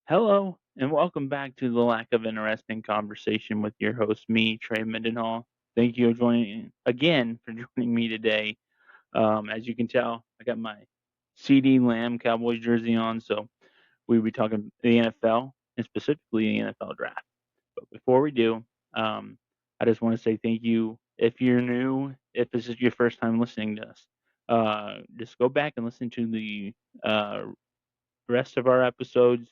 Hello, and welcome back to the Lack of Interesting Conversation with your host, me, Trey Mendenhall. Thank you for joining me today. As you can tell, I got my CD Lamb Cowboys jersey on, so we'll be talking the NFL and specifically the NFL draft. But before we do, I just want to say thank you. If you're new, if this is your first time listening to us, just go back and listen to the uh, rest of our episodes.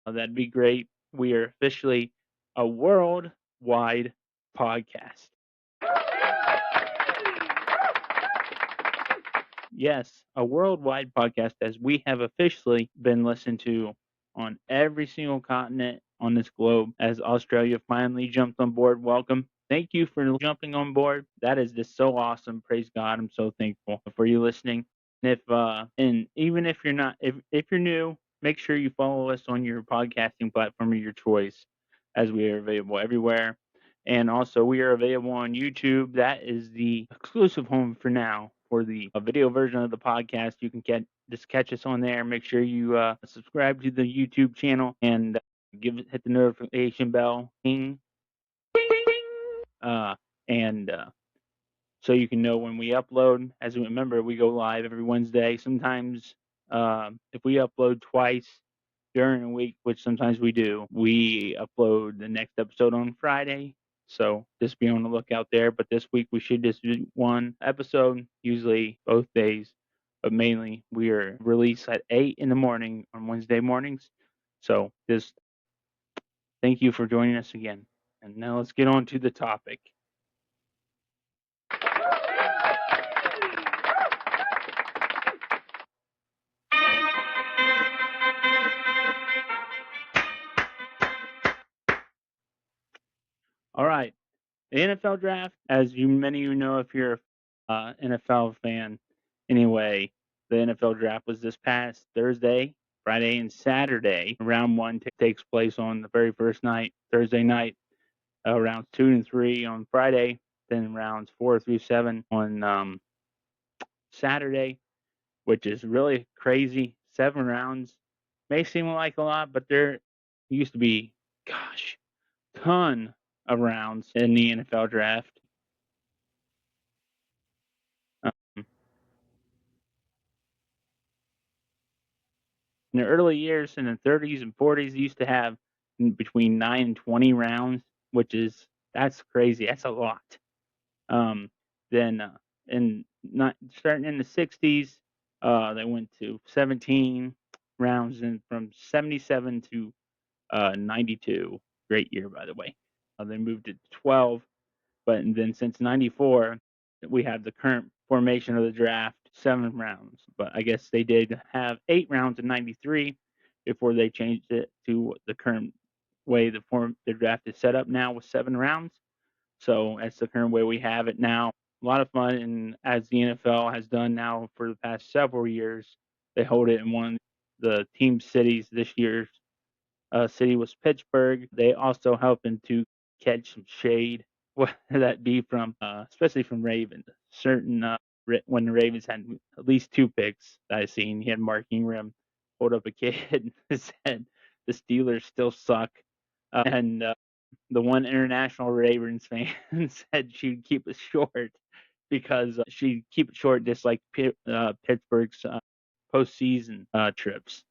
That'd be great. We are officially a worldwide podcast. Yes, a worldwide podcast as we have officially been listened to on every single continent on this globe as Australia finally jumped on board. Welcome. Thank you for jumping on board. That is just so awesome. Praise God. I'm so thankful for you listening. And even if you're not if you're new, make sure you follow us on your podcasting platform of your choice as we are available everywhere. And also, we are available on YouTube. That is the exclusive home for now for the video version of the podcast. You can just catch us on there. Make sure you subscribe to the YouTube channel and hit the notification bell, ding, uh, and so you can know when we upload. As we remember, we go live every Wednesday. Sometimes, if we upload twice during a week, which sometimes we do, we upload the next episode on Friday. So just be on the lookout there. But this week we should just do one episode, usually both days. But mainly we are released at 8 in the morning on Wednesday mornings. So just thank you for joining us again. And now let's get on to the topic. All right. The NFL draft, as many of you know, if you're a NFL fan, anyway, the NFL draft was this past Thursday, Friday, and Saturday. Round one takes place on the very first night, Thursday night. Rounds 2 and 3 on Friday, then rounds 4 through 7 on Saturday, which is really crazy. 7 rounds may seem like a lot, but there used to be, gosh, ton of rounds in the NFL draft. Um, in the early years, in the 30s and 40s, they used to have between 9 and 20 rounds, that's crazy. That's a lot. Then in not starting in the 60s, they went to 17 rounds, and from 77 to 92, great year by the way. They moved it to 12, but then since 94, we have the current formation of the draft, 7 rounds. But I guess they did have 8 rounds in 93 before they changed it to the current way the draft is set up now with 7 rounds. So that's the current way we have it now. A lot of fun, and as the NFL has done now for the past several years, they hold it in one of the team cities. This year's city was Pittsburgh. They also helping to catch some shade, whether that be from, especially from Ravens. When the Ravens had at least 2 picks that I seen, he had Mark Ingram hold up a kid and said the Steelers still suck, and the one international Ravens fan said she'd keep it short because she'd keep it short, just like Pittsburgh's postseason trips.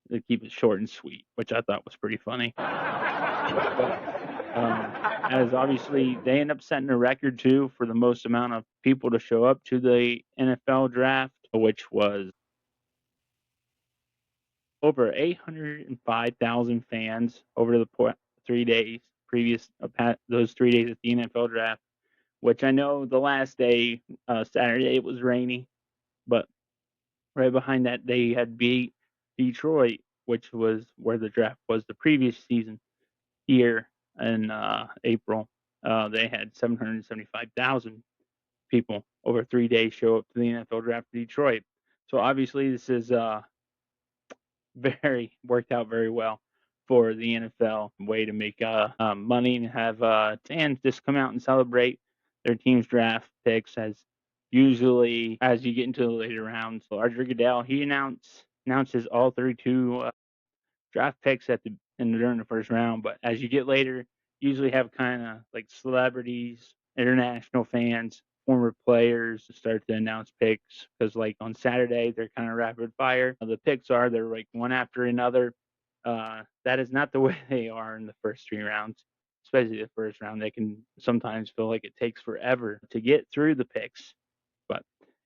They keep it short and sweet, which I thought was pretty funny. But, as obviously they end up setting a record too for the most amount of people to show up to the NFL draft, which was over 805,000 fans over the 3 days previous those 3 days at the NFL draft. Which I know the last day, Saturday, it was rainy, but right behind that they had beat Detroit, which was where the draft was the previous season here in April. They had 775,000 people over 3 days show up to the NFL draft in Detroit. So obviously this is very worked out very well for the NFL way to make money and have fans just come out and celebrate their team's draft picks. As usually as you get into the later rounds, Roger Goodell he announces all 32 draft picks during the first round, but as you get later, you usually have kind of like celebrities, international fans, former players start to announce picks because like on Saturday they're kind of rapid fire. The picks they're like one after another. That is not the way they are in the first 3 rounds, especially the first round. They can sometimes feel like it takes forever to get through the picks. But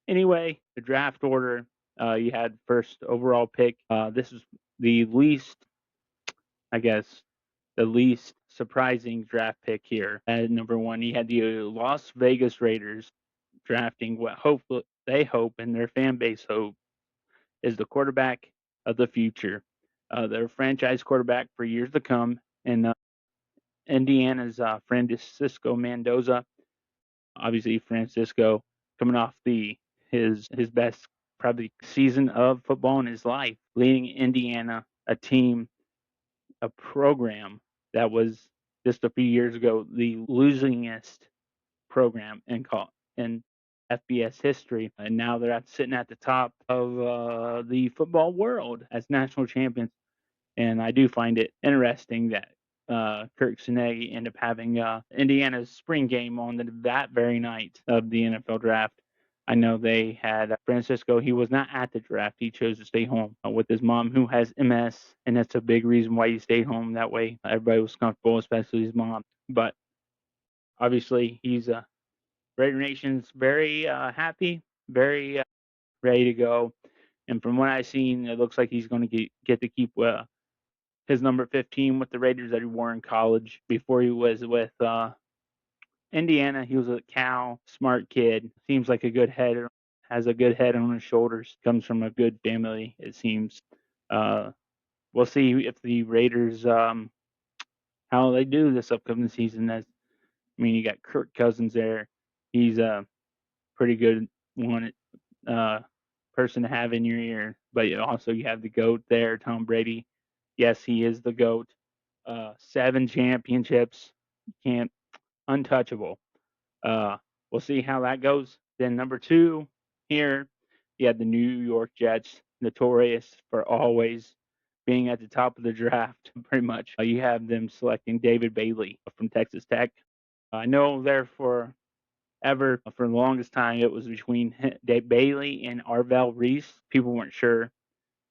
anyway, the draft order, you had first overall pick. This is the least, I guess, the least surprising draft pick here. At number one, you had the Las Vegas Raiders drafting what they hope and their fan base hope is the quarterback of the future. Their franchise quarterback for years to come, and Indiana's Francisco Mendoza. Obviously, Francisco coming off his best probably season of football in his life, leading Indiana, a team, a program that was just a few years ago the losingest program in FBS history, and now they're sitting at the top of the football world as national champions. And I do find it interesting that Kirk Sinegi ended up having Indiana's spring game on that very night of the NFL draft. I know they had Francisco. He was not at the draft. He chose to stay home with his mom, who has MS, and that's a big reason why he stayed home. That way, everybody was comfortable, especially his mom. But obviously, he's Raider Nation's very happy, very ready to go. And from what I've seen, it looks like he's going to get to keep his number 15 with the Raiders that he wore in college. Before he was with Indiana, he was a Cal, smart kid. Seems like a good head, has a good head on his shoulders. Comes from a good family, it seems. We'll see if the Raiders how they do this upcoming season. You got Kirk Cousins there. He's a pretty good one person to have in your ear. But also you have the GOAT there, Tom Brady. Yes, he is the GOAT. 7 championships, can't untouchable. We'll see how that goes. Then number 2 here, you have the New York Jets, notorious for always being at the top of the draft. Pretty much, you have them selecting David Bailey from Texas Tech. I know there for the longest time, it was between Bailey and Arvell Reese. People weren't sure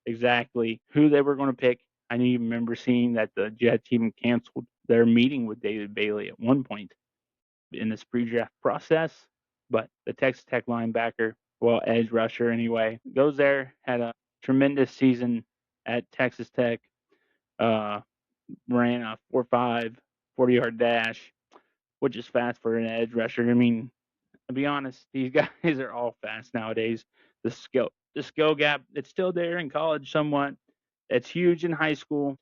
exactly who they were going to pick. I even remember seeing that the Jets even canceled their meeting with David Bailey at one point in this pre-draft process. But the Texas Tech linebacker, edge rusher anyway, goes there, had a tremendous season at Texas Tech, ran a 4.5 40-yard dash, which is fast for an edge rusher. To be honest, these guys are all fast nowadays. The skill gap, it's still there in college somewhat. It's huge in high school.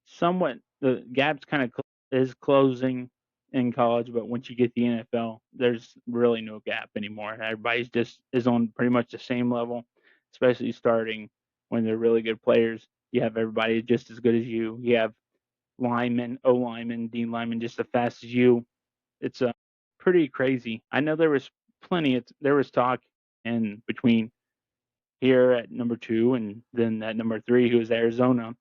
Somewhat the gap's kind of is closing in college, but once you get the NFL, there's really no gap anymore. Everybody's just is on pretty much the same level, especially starting when they're really good players. You have everybody just as good as you. You have linemen, O linemen, D linemen just as fast as you. It's pretty crazy. I know there was there was talk in between here at number 2 and then at number 3, who was Arizona,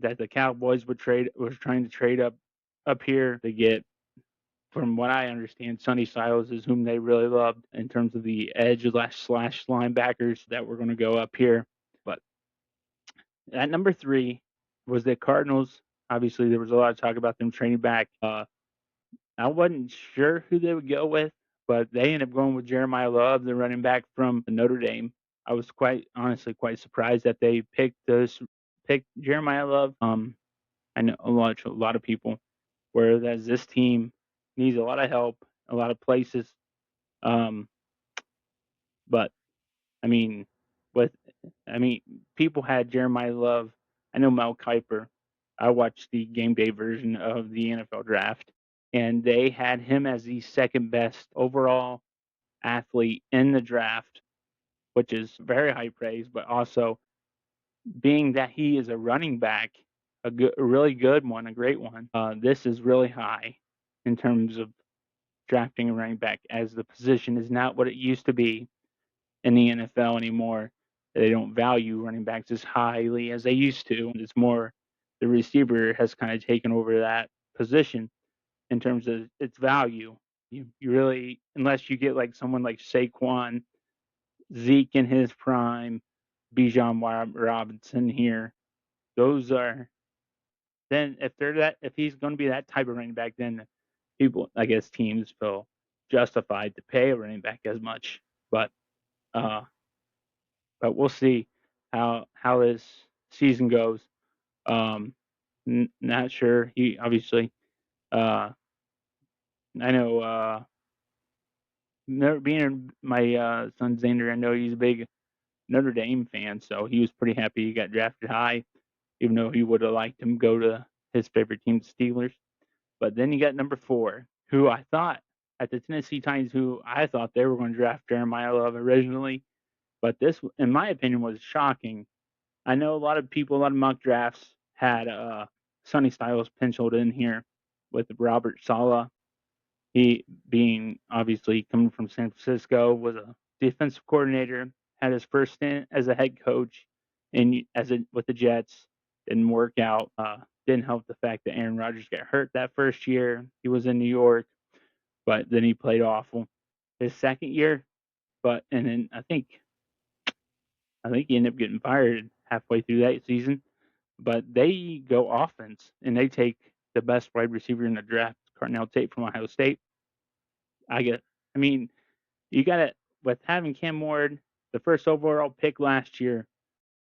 that the Cowboys was trying to trade up here to get, from what I understand, Sonny Styles is whom they really loved in terms of the edge slash linebackers that were going to go up here. But at number 3 was the Cardinals. Obviously, there was a lot of talk about them trading back. I wasn't sure who they would go with, but they ended up going with Jeremiah Love, the running back from Notre Dame. I was quite surprised that they picked Jeremiah Love. I know a lot of people, whereas this team needs a lot of help, a lot of places. But I mean, people had Jeremiah Love. I know Mel Kiper. I watched the game day version of the NFL draft, and they had him as the second best overall athlete in the draft, which is very high praise. But also, being that he is a running back, a really good one, a great one, this is really high in terms of drafting a running back, as the position is not what it used to be in the NFL anymore. They don't value running backs as highly as they used to. It's more the receiver has kind of taken over that position in terms of its value. You really, unless you get like someone like Saquon, Zeke in his prime, Bijan Robinson here, those are then if he's going to be that type of running back, then people, I guess, teams feel justified to pay a running back as much. But uh, but we'll see how this season goes. Not sure. He obviously, I know. Being my son Xander, I know he's a big Notre Dame fan, so he was pretty happy he got drafted high, even though he would have liked him go to his favorite team, the Steelers. But then you got number 4, who I thought at the Tennessee Titans, who I thought they were going to draft Jeremiah Love originally, but this, in my opinion, was shocking. I know a lot of mock drafts had Sonny Styles penciled in here with Robert Saleh. He, being obviously coming from San Francisco, was a defensive coordinator, had his first stint as a head coach with the Jets. Didn't work out. Didn't help the fact that Aaron Rodgers got hurt that first year. He was in New York, but then he played awful his second year. And then I think he ended up getting fired halfway through that season. But they go offense, and they take the best wide receiver in the draft, Carnell Tate from Ohio State. I mean, you got to, with having Cam Ward, the first overall pick last year,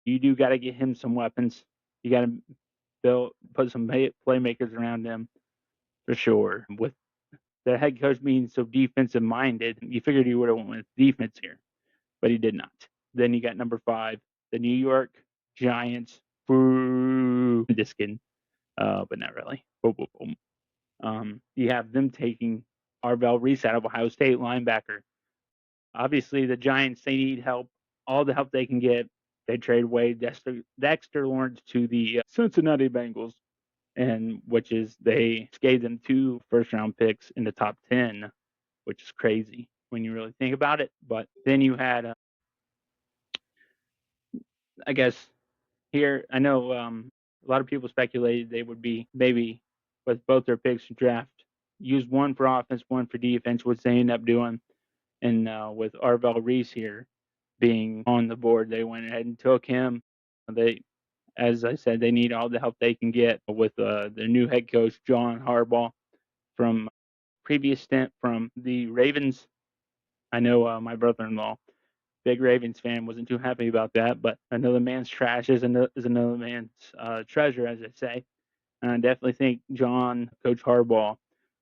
you do got to get him some weapons. You got to put some playmakers around him for sure. With the head coach being so defensive minded, you figured he would have went with defense here, but he did not. Then you got number 5, the New York Giants. Boo. Just kidding, but not really. Boom, boom, boom. You have them taking Arvell Reese out of Ohio State, linebacker. Obviously, the Giants, they need help, all the help they can get. They trade away Dexter Lawrence to the Cincinnati Bengals, and they gave them 2 first-round picks in the top 10, which is crazy when you really think about it. But then you had, I guess, here, I know a lot of people speculated they would be maybe with both their picks draft, use one for offense, one for defense, which they ended up doing. And with Arvell Reese here being on the board, they went ahead and took him. As I said, they need all the help they can get with their new head coach, John Harbaugh, from previous stint from the Ravens. I know my brother-in-law, big Ravens fan, wasn't too happy about that, but another man's trash is another man's treasure, as they say. And I definitely think Coach Harbaugh,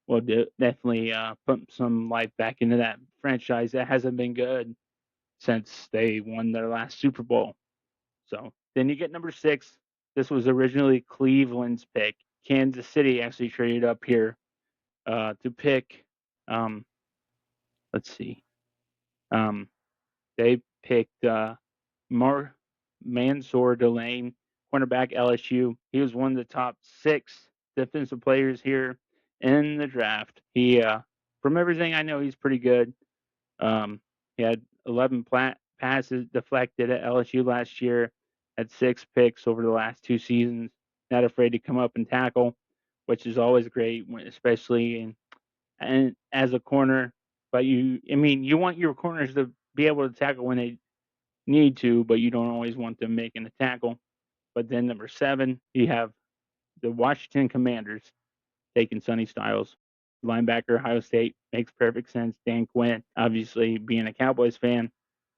will definitely put some life back into that franchise that hasn't been good since they won their last Super Bowl. So then you get number 6. This was originally Cleveland's pick. Kansas City actually traded up here to pick. Let's see. They picked Mansour Delane, cornerback, LSU. He was one of the top 6 defensive players here in the draft. He, from everything I know, he's pretty good. He had 11 passes deflected at LSU last year, had 6 picks over the last 2 seasons. Not afraid to come up and tackle, which is always great, especially and as a corner. But you want your corners to be able to tackle when they need to, but you don't always want them making a tackle. But then number 7, you have the Washington Commanders taking Sonny Styles, linebacker, Ohio State. Makes perfect sense. Dan Quinn, obviously being a Cowboys fan,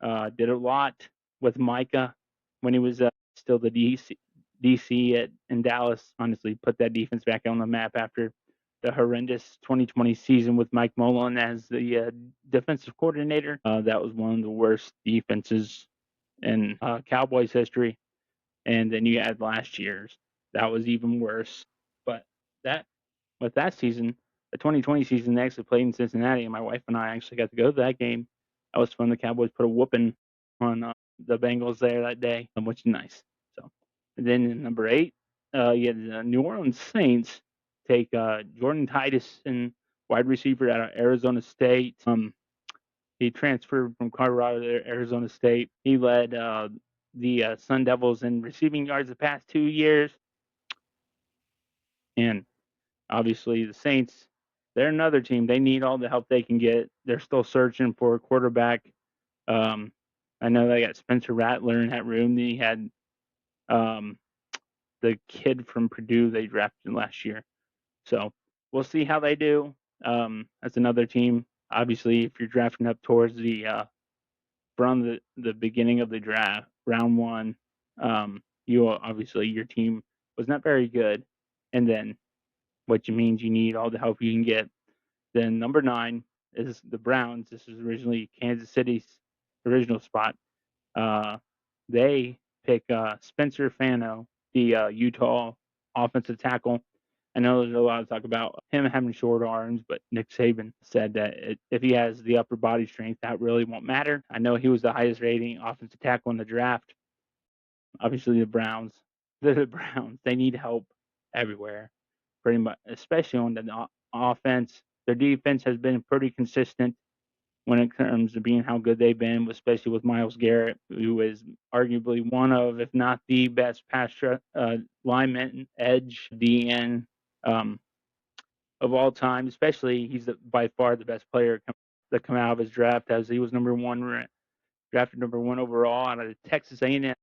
did a lot with Micah when he was still the DC in Dallas. Honestly, put that defense back on the map after the horrendous 2020 season with Mike Mullen as the defensive coordinator. That was one of the worst defenses in Cowboys history. And then you add last year's, that was even worse. But with that season, the 2020 season, they actually played in Cincinnati, and my wife and I actually got to go to that game. That was fun. The Cowboys put a whooping on the Bengals there that day, which is nice. So, and then in number 8, you had the New Orleans Saints take Jordan Titus, and wide receiver out of Arizona State. He transferred from Colorado to Arizona State. He led the Sun Devils in receiving yards the past 2 years. And obviously, the Saints, they're another team. They need all the help they can get. They're still searching for a quarterback. Um, I know they got Spencer Rattler in that room. They had um, the kid from Purdue they drafted last year. So we'll see how they do. That's another team. Obviously, if you're drafting up towards from the beginning of the draft, round one, you obviously your team was not very good, and then which means you need all the help you can get. Then number 9 is the Browns. This was originally Kansas City's original spot. They pick Spencer Fano, the Utah offensive tackle. I know there's a lot of talk about him having short arms, but Nick Saban said that if he has the upper body strength, that really won't matter. I know he was the highest rating offensive tackle in the draft. Obviously, the Browns, they need help everywhere, pretty much, especially on the offense. Their defense has been pretty consistent when it comes to being how good they've been, especially with Myles Garrett, who is arguably one of, if not the best pass lineman, edge, DN um, of all time. Especially, he's by far the best player that come out of his draft, as he was drafted number 1 overall out of Texas A&M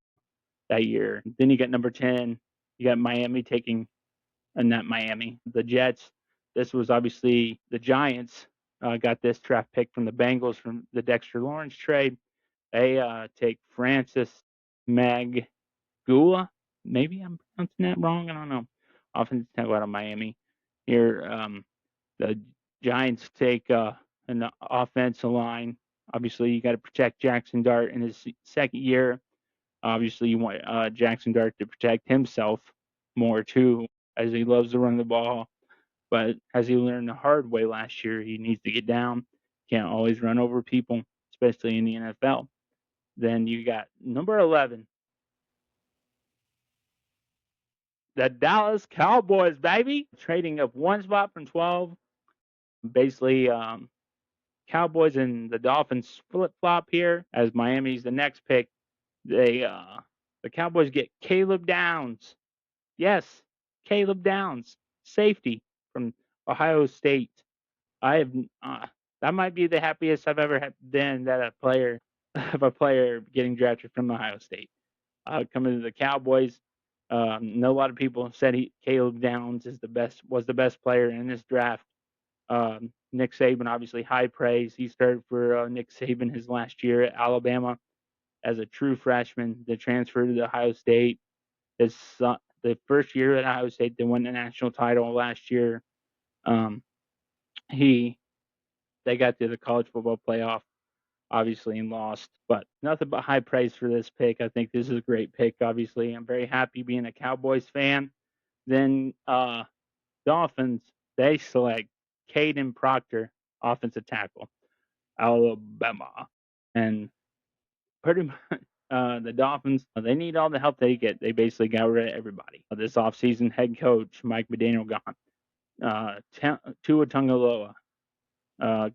that year. Then you got number 10. You got Miami taking, not Miami, the Jets. This was obviously the Giants got this draft pick from the Bengals from the Dexter Lawrence trade. They take Francis Magua. Maybe I'm pronouncing that wrong. I don't know. Offensive tackle out of Miami. Here, the Giants take an offensive line. Obviously, you got to protect Jackson Dart in his second year. Obviously, you want Jackson Dart to protect himself more too, as he loves to run the ball. But as he learned the hard way last year, he needs to get down. Can't always run over people, especially in the NFL. Then you got number 11, the Dallas Cowboys, baby, trading up one spot from 12. Basically, Cowboys and the Dolphins flip flop here as Miami's the next pick. The Cowboys get Caleb Downs. Yes, Caleb Downs, safety from Ohio State. I have that might be the happiest I've ever been that a player of a player getting drafted from Ohio State. Coming to the Cowboys, know a lot of people said Caleb Downs was the best player in this draft. Nick Saban, obviously high praise. He started for Nick Saban his last year at Alabama as a true freshman. The transfer to the Ohio State. His the first year at Ohio State, they won the national title last year. They got to the college football playoff, obviously, and lost, but nothing but high praise for this pick. I think this is a great pick. Obviously, I'm very happy being a Cowboys fan. Then Dolphins, they select Caden Proctor, offensive tackle, Alabama, and pretty much. The Dolphins, they need all the help they get. They basically got rid of everybody. This offseason, head coach Mike McDaniel gone. Tua Tagovailoa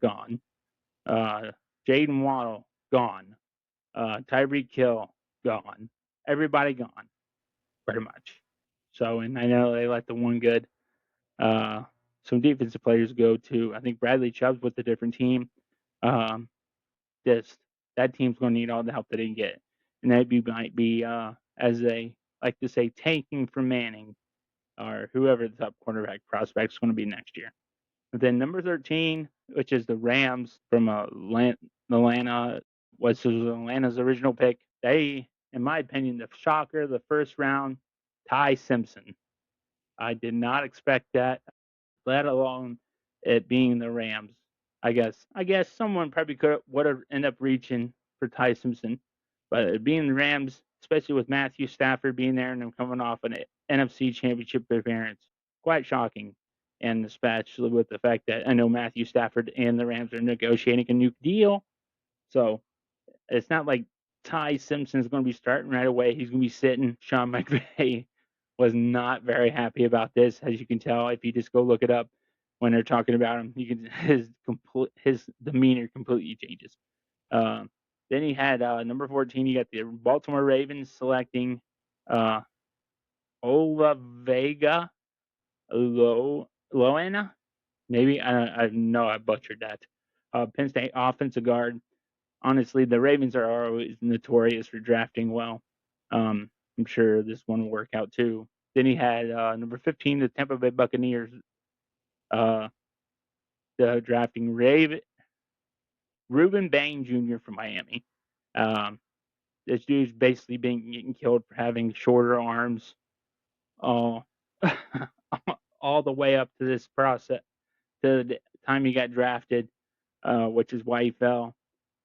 gone. Jaden Waddle gone. Tyreek Hill gone. Everybody gone, pretty much. So, and I know they let the one good some defensive players go too. I think Bradley Chubb's with a different team. Um, just that team's going to need all the help that they can get, and that might be as they like to say, tanking for Manning or whoever the top quarterback prospect is going to be next year. And then number 13, which is the Rams from Atlanta, was Atlanta's original pick. They, in my opinion, the shocker, the first round, Ty Simpson. I did not expect that, let alone it being the Rams. I guess someone probably would have ended up reaching for Ty Simpson, but it being the Rams, especially with Matthew Stafford being there and them coming off an NFC Championship appearance, quite shocking. And especially with the fact that I know Matthew Stafford and the Rams are negotiating a new deal, so it's not like Ty Simpson's going to be starting right away. He's going to be sitting. Sean McVay was not very happy about this, as you can tell if you just go look it up. When they're talking about him, you can his demeanor completely changes. Then he had number 14. You got the Baltimore Ravens selecting Ola Vega Loena. Maybe I know I butchered that. Penn State offensive guard. Honestly, the Ravens are always notorious for drafting well. I'm sure this one will work out too. Then he had number 15, the Tampa Bay Buccaneers, uh, drafting Reuben Bain Jr. from Miami. Um, this dude's basically been getting killed for having shorter arms, all all the way up to this process, to the time he got drafted, which is why he fell.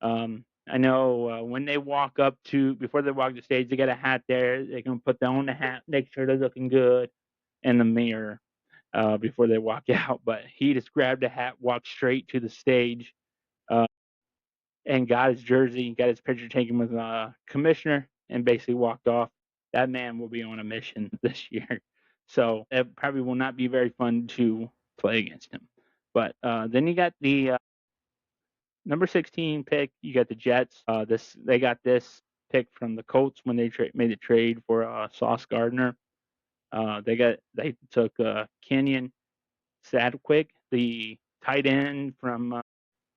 I know when they walk up to, before they walk the stage, they got a hat there. They can put on the hat, make sure they're looking good in the mirror before they walk out. But he just grabbed a hat, walked straight to the stage, and got his jersey, got his picture taken with the commissioner, and basically walked off. That man will be on a mission this year. So it probably will not be very fun to play against him. But then you got the number 16 pick. You got the Jets. They got this pick from the Colts when they made the trade for Sauce Gardner. They took Kenyon Sadquick, the tight end from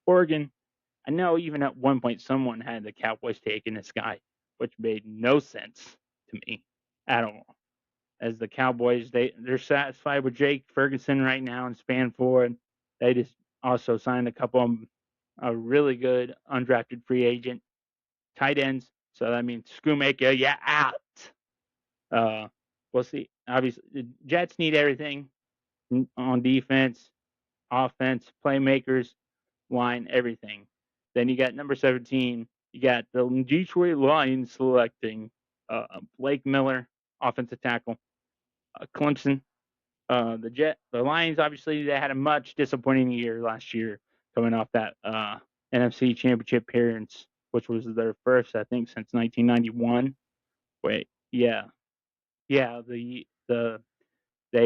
Oregon. I know even at one point someone had the Cowboys taking this guy, which made no sense to me at all. As the Cowboys, they're satisfied with Jake Ferguson right now and Spanford. They just also signed a couple of a really good undrafted free agent tight ends. So that means Schoonmaker, yeah, out. We'll see. Obviously, the Jets need everything on defense, offense, playmakers, line, everything. Then you got number 17. You got the Detroit Lions selecting Blake Miller, offensive tackle. Clemson. The Lions, obviously, they had a much disappointing year last year, coming off that NFC Championship appearance, which was their first, I think, since 1991. Wait, yeah. They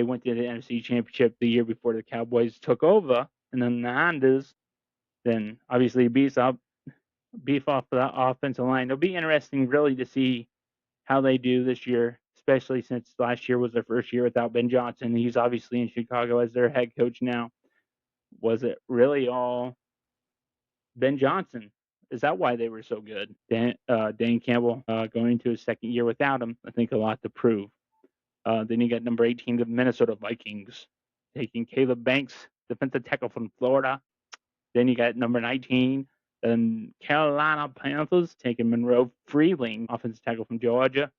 went to the NFC Championship the year before the Cowboys took over, and then the Hondas. Then obviously beef off the offensive line. It'll be interesting, really, to see how they do this year, especially since last year was their first year without Ben Johnson. He's obviously in Chicago as their head coach now. Was it really all Ben Johnson? Is that why they were so good? Dan Campbell going into his second year without him, I think a lot to prove. Then you got number 18, the Minnesota Vikings, taking Caleb Banks, defensive tackle from Florida. Then you got number 19, the Carolina Panthers, taking Monroe Freeling, offensive tackle from Georgia.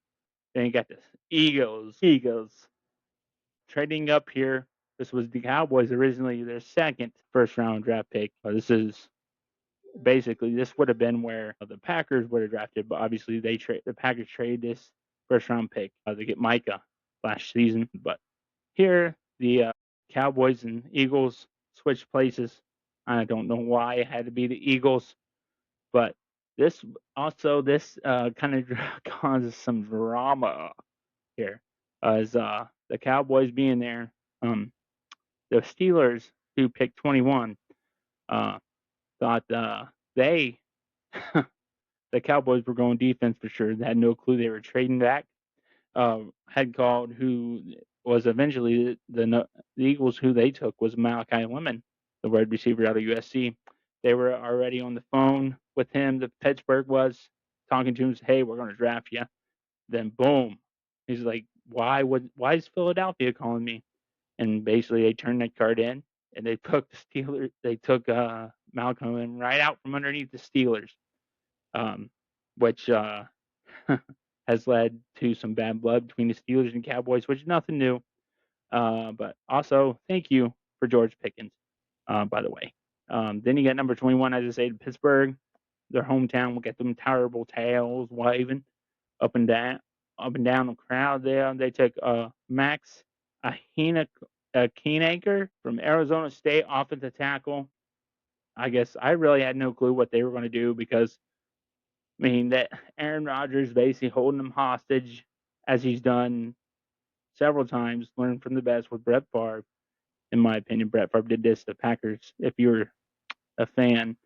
Then you got the Eagles trading up here. This was the Cowboys originally their second first-round draft pick. This would have been where the Packers would have drafted, but obviously the Packers trade this first-round pick to get Micah last season. But here the Cowboys and Eagles switched places. I don't know why it had to be the Eagles, but this kind of causes some drama here, as the Cowboys being there. The Steelers, who picked 21, thought the Cowboys were going defense for sure. They had no clue they were trading back. Head called, who was eventually the Eagles, who they took was Malachi Lemon, the wide receiver out of USC. They were already on the phone with him. The Pittsburgh was talking to him, hey, we're going to draft you. Then boom, he's like, why is Philadelphia calling me? And basically they turned that card in, and they took the Steelers. They took Malcolm Lemon right out from underneath the Steelers, which has led to some bad blood between the Steelers and Cowboys, which is nothing new. But also, thank you for George Pickens, by the way. Then you got number 21, as I said, Pittsburgh. Their hometown will get them terrible tails waving up and down the crowd there. They took Max Keenaker from Arizona State, offensive tackle. I guess I really had no clue what they were going to do, because that Aaron Rodgers basically holding them hostage, as he's done several times, learned from the best with Brett Favre. In my opinion, Brett Favre did this to the Packers. If you're a fan,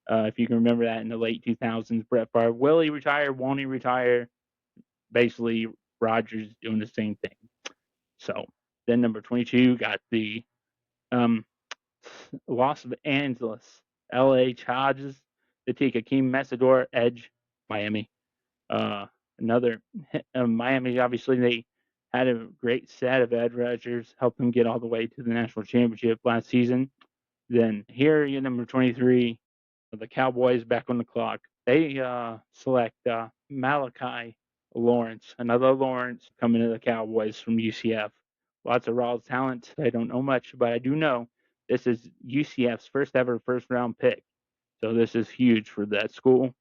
if you can remember that in the late 2000s, Brett Favre, will he retire? Won't he retire? Basically, Rodgers doing the same thing. So Then number 22 got the Los Angeles LA Chargers. They take Akeem Mesidor, edge, Miami. Another Miami, obviously, they had a great set of edge rushers, helped them get all the way to the national championship last season. Then here, you number 23, the Cowboys back on the clock. They select Malachi Lawrence, another Lawrence coming to the Cowboys from UCF. Lots of raw talent. I don't know much, but I do know this is UCF's first ever first round pick. So this is huge for that school.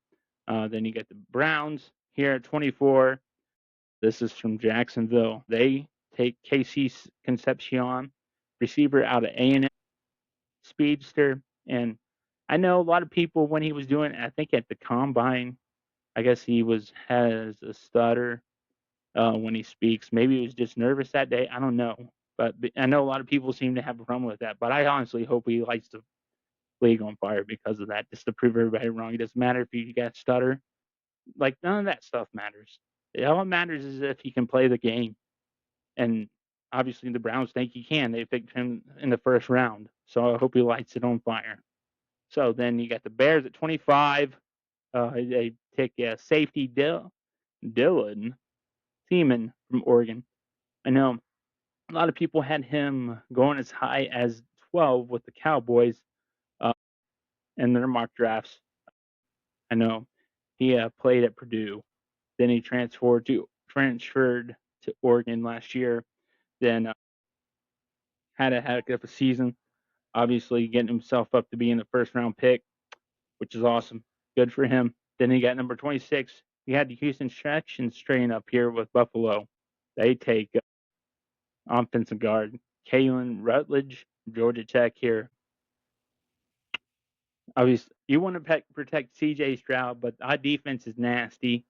Then you get the Browns here at 24. This is from Jacksonville. They take Casey Concepcion, receiver out of A&M, speedster. And I know a lot of people when he was doing, I think at the combine, I guess he has a stutter when he speaks. Maybe he was just nervous that day. I don't know. But I know a lot of people seem to have a problem with that. But I honestly hope he lights the league on fire because of that, just to prove everybody wrong. It doesn't matter if you got stutter. Like, none of that stuff matters. All that matters is if he can play the game. And obviously the Browns think he can. They picked him in the first round. So I hope he lights it on fire. So then you got the Bears at 25. They take safety Dylan Seaman from Oregon. I know a lot of people had him going as high as 12 with the Cowboys in their mock drafts. I know he played at Purdue. Then he transferred to Oregon last year. Then had a heck of a season. Obviously, getting himself up to being the first round pick, which is awesome. Good for him. Then he got number 26. He had the Houston Stretch and Strain up here with Buffalo. They take offensive guard Kalen Rutledge, Georgia Tech here. Obviously, you want to protect C.J. Stroud, but our defense is nasty.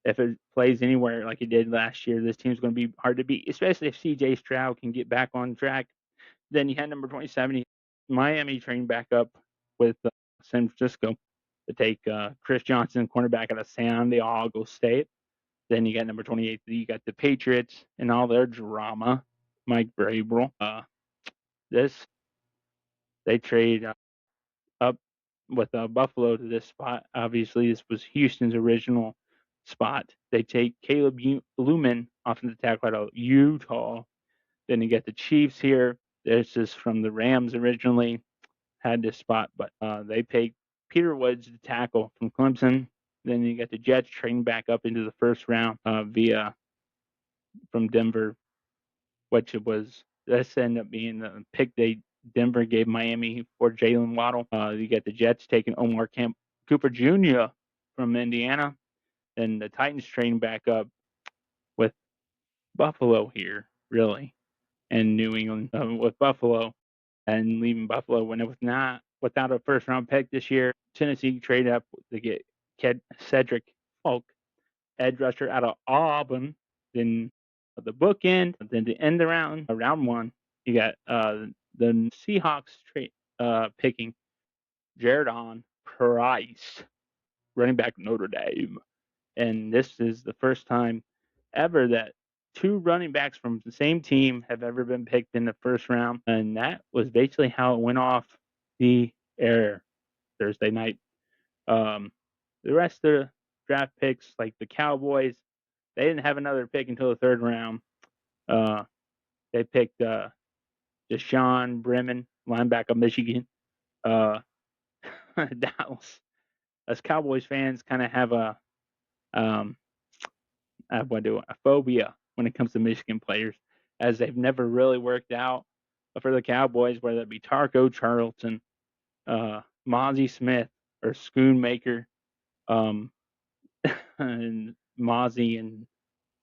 If it plays anywhere like it did last year, this team's going to be hard to beat, especially if C.J. Stroud can get back on track. Then you had number 27, Miami trained back up with San Francisco to take Chris Johnson, cornerback out of San Diego State. Then you got number 28, you got the Patriots and all their drama, Mike Vrabel. They trade up with Buffalo to this spot. Obviously, this was Houston's original spot. They take Caleb Lumen, offensive tackle out of Utah. Then you get the Chiefs here. This is from the Rams originally, had this spot, but they paid Peter Woods, the tackle from Clemson. Then you got the Jets trading back up into the first round via from Denver, which it was. This ended up being the pick Denver gave Miami for Jalen Waddle. You got the Jets taking Omar Cooper Jr. from Indiana. Then the Titans trading back up with Buffalo here, really, and New England with Buffalo, and leaving Buffalo when it was not without a first round pick this year. Tennessee traded up to get Cedric Falk, edge rusher out of Auburn. Then the bookend, then to end the round one, you got the Seahawks picking Jared Price, running back Notre Dame. And this is the first time ever that two running backs from the same team have ever been picked in the first round. And that was basically how it went off the air Thursday night. The rest of the draft picks, like the Cowboys, they didn't have another pick until the third round. They picked Deshaun Bremen, linebacker, Michigan. Dallas. Us Cowboys fans kind of have a phobia when it comes to Michigan players, as they've never really worked out for the Cowboys, whether it be Taco Charlton, Mozzie Smith, or Schoonmaker. And Mozzie and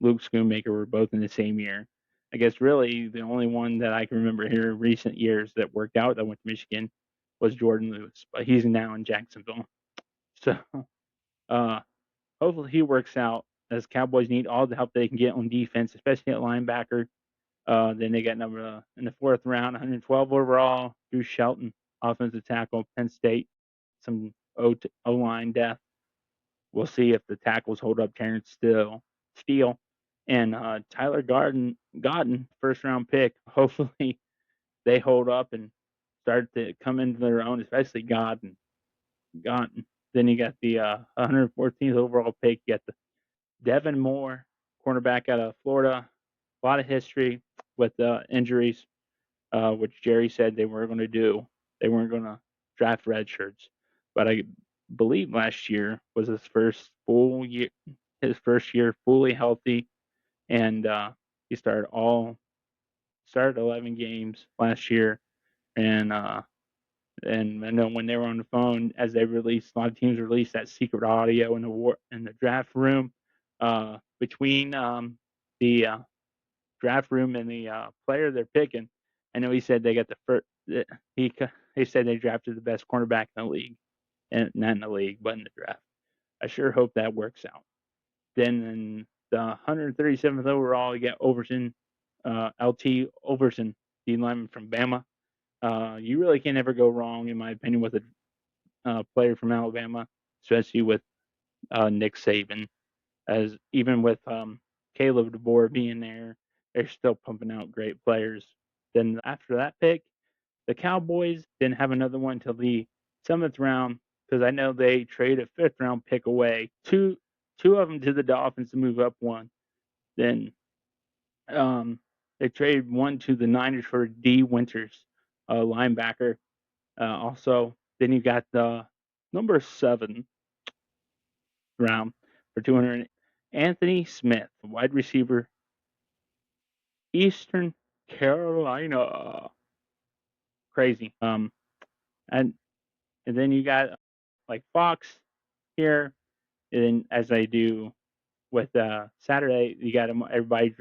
Luke Schoonmaker were both in the same year. I guess really the only one that I can remember here in recent years that worked out that went to Michigan was Jordan Lewis, but he's now in Jacksonville. So hopefully he works out, as Cowboys need all the help they can get on defense, especially at linebacker. Then they got number in the fourth round, 112 overall, Drew Shelton, offensive tackle, Penn State. Some O-line depth. We'll see if the tackles hold up. Terrence Steele and Tyler Godden, first round pick. Hopefully they hold up and start to come into their own, especially Godden. Then you got the 114th overall pick. You got the Devin Moore, cornerback out of Florida. A lot of history with injuries, which Jerry said they weren't going to do. They weren't going to draft red shirts. But I believe last year was his first year fully healthy, and he started 11 games last year, and I know when they were on the phone, as they released, a lot of teams released that secret audio in the draft room, between the draft room and the player they're picking. I know he said they got the first. He said they drafted the best cornerback in the league, and not in the league, but in the draft. I sure hope that works out. Then in the 137th overall, you got Overton, LT Overton, the lineman from Bama. You really can never go wrong, in my opinion, with a player from Alabama, especially with Nick Saban. As even with Caleb DeBoer being there, they're still pumping out great players. Then after that pick, the Cowboys didn't have another one till the 7th round, because I know they traded a 5th round pick away, two of them to the Dolphins to move up one. Then they traded one to the Niners for D. Winters, a linebacker. Also, then you got the number 7 round for 200. Anthony Smith, wide receiver, Eastern Carolina. Crazy. And then you got like Fox here, and then as I do with Saturday, you got everybody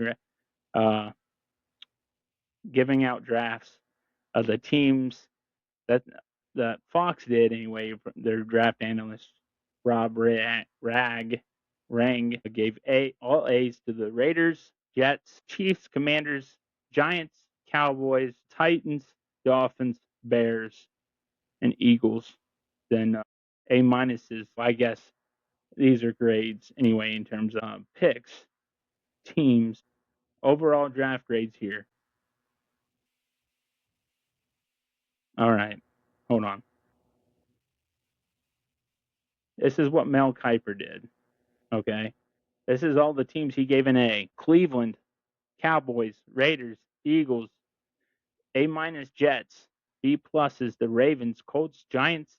giving out drafts of the teams that Fox did anyway. Their draft analyst Rob Rang gave all A's to the Raiders, Jets, Chiefs, Commanders, Giants, Cowboys, Titans, Dolphins, Bears, and Eagles. Then A minuses. I guess these are grades anyway in terms of picks, teams, overall draft grades here. All right, hold on. This is what Mel Kiper did. Okay, this is all the teams he gave an A: Cleveland, Cowboys, Raiders, Eagles. A minus Jets. B plus is the Ravens, Colts, Giants.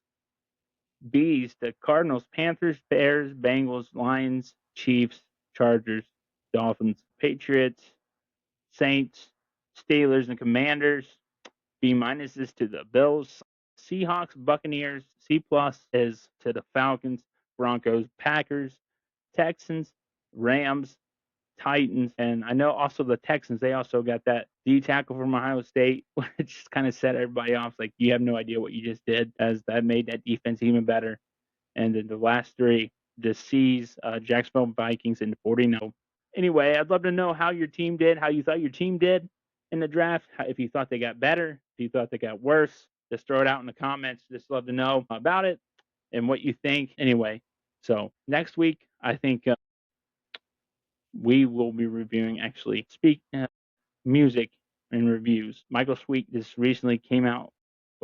B's the Cardinals, Panthers, Bears, Bengals, Lions, Chiefs, Chargers, Dolphins, Patriots, Saints, Steelers, and Commanders. B minus is to the Bills, Seahawks, Buccaneers. C plus is to the Falcons, Broncos, Packers, Texans, Rams, Titans, and I know also the Texans. They also got that D tackle from Ohio State, which just kind of set everybody off. Like, you have no idea what you just did, as that made that defense even better. And then the last 3, the C's, Jacksonville Vikings, and the 49ers. Anyway, I'd love to know how your team did, how you thought your team did in the draft, if you thought they got better, if you thought they got worse. Just throw it out in the comments. Just love to know about it and what you think. Anyway, so next week, I think we will be reviewing music and reviews. Michael Sweet just recently came out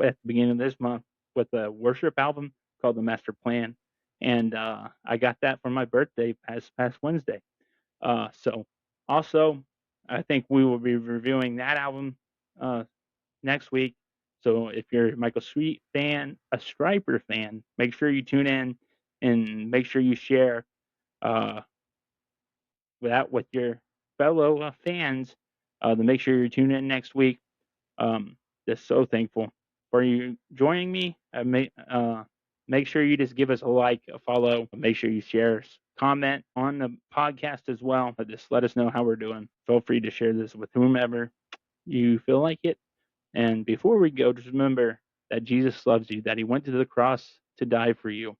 at the beginning of this month with a worship album called The Master Plan, and I got that for my birthday past Wednesday. So also, I think we will be reviewing that album next week. So if you're a Michael Sweet fan, a Striper fan, make sure you tune in and make sure you share that with your fellow fans. To make sure you tune in next week. Just so thankful for you joining me. Make sure you just give us a like, a follow. Make sure you share, comment on the podcast as well. Just let us know how we're doing. Feel free to share this with whomever you feel like it. And before we go, just remember that Jesus loves you, that he went to the cross to die for you,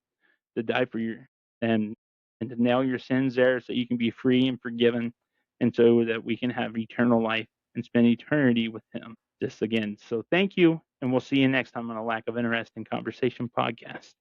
and to nail your sins there so you can be free and forgiven, and so that we can have eternal life and spend eternity with him. Just again, so thank you, and we'll see you next time on a Lack of Interest in Conversation podcast.